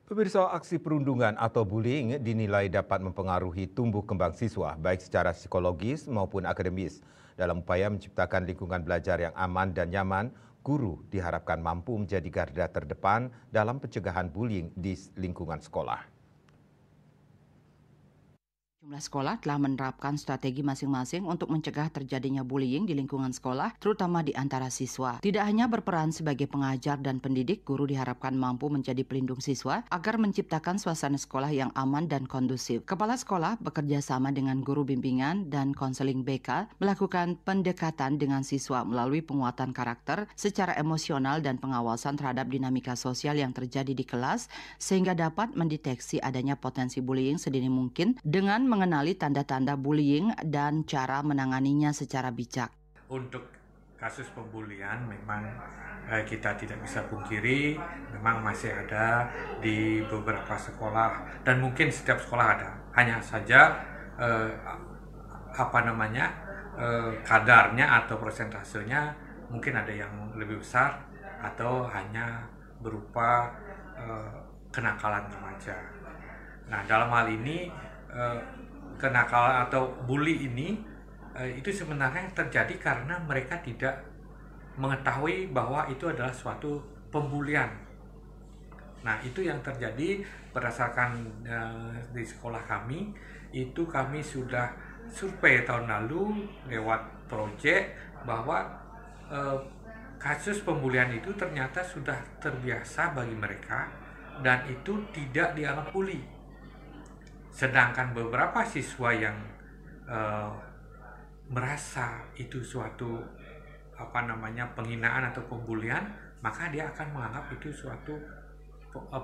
Pemirsa, aksi perundungan atau bullying dinilai dapat mempengaruhi tumbuh kembang siswa baik secara psikologis maupun akademis. Dalam upaya menciptakan lingkungan belajar yang aman dan nyaman, guru diharapkan mampu menjadi garda terdepan dalam pencegahan bullying di lingkungan sekolah. Sejumlah sekolah telah menerapkan strategi masing-masing untuk mencegah terjadinya bullying di lingkungan sekolah, terutama di antara siswa. Tidak hanya berperan sebagai pengajar dan pendidik, guru diharapkan mampu menjadi pelindung siswa agar menciptakan suasana sekolah yang aman dan kondusif. Kepala sekolah bekerja sama dengan guru bimbingan dan konseling BK melakukan pendekatan dengan siswa melalui penguatan karakter secara emosional dan pengawasan terhadap dinamika sosial yang terjadi di kelas sehingga dapat mendeteksi adanya potensi bullying sedini mungkin dengan mengenali tanda-tanda bullying dan cara menanganinya secara bijak. Untuk kasus pembulian memang kita tidak bisa pungkiri memang masih ada di beberapa sekolah dan mungkin setiap sekolah ada. Hanya saja kadarnya atau persentasenya mungkin ada yang lebih besar atau hanya berupa kenakalan remaja. Nah, dalam hal ini kenakalan atau bully ini itu sebenarnya terjadi karena mereka tidak mengetahui bahwa itu adalah suatu pembulian. Nah, itu yang terjadi berdasarkan di sekolah kami, itu kami sudah survei tahun lalu lewat proyek bahwa kasus pembulian itu ternyata sudah terbiasa bagi mereka dan itu tidak dianggap bully. Sedangkan beberapa siswa yang merasa itu suatu penghinaan atau pembulian, maka dia akan menganggap itu suatu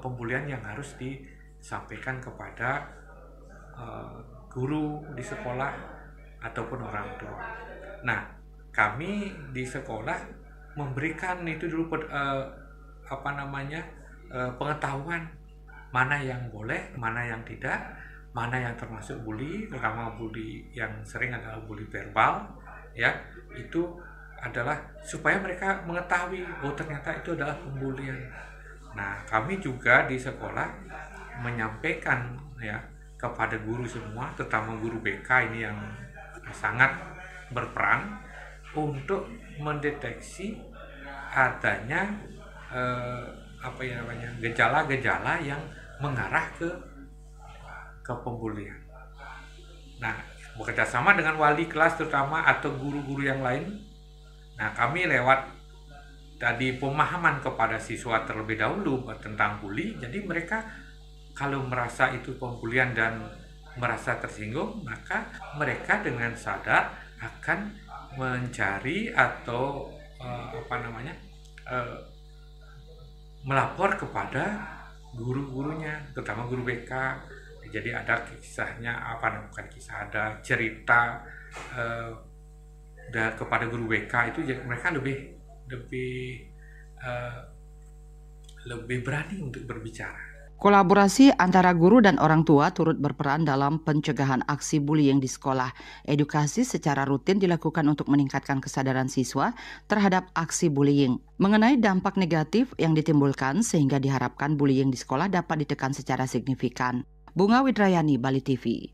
pembulian yang harus disampaikan kepada guru di sekolah ataupun orang tua. Nah, kami di sekolah memberikan itu dulu pengetahuan mana yang boleh, mana yang tidak, mana yang termasuk bully, terutama bully yang sering adalah bully verbal, ya, itu adalah supaya mereka mengetahui bahwa ternyata itu adalah pembulian. Nah, kami juga di sekolah menyampaikan ya kepada guru semua, terutama guru BK ini yang sangat berperan untuk mendeteksi adanya gejala-gejala yang mengarah ke pembulian. Nah, bekerja sama dengan wali kelas terutama atau guru-guru yang lain. Nah, kami lewat tadi pemahaman kepada siswa terlebih dahulu tentang bully. Jadi mereka kalau merasa itu pembulian dan merasa tersinggung, maka mereka dengan sadar akan mencari atau melapor kepada guru-gurunya, terutama guru BK. Jadi ada kisahnya ada cerita kepada guru BK itu mereka lebih berani untuk berbicara. Kolaborasi antara guru dan orang tua turut berperan dalam pencegahan aksi bullying di sekolah. Edukasi secara rutin dilakukan untuk meningkatkan kesadaran siswa terhadap aksi bullying, mengenai dampak negatif yang ditimbulkan sehingga diharapkan bullying di sekolah dapat ditekan secara signifikan. Bunga Widrayani, Bali TV.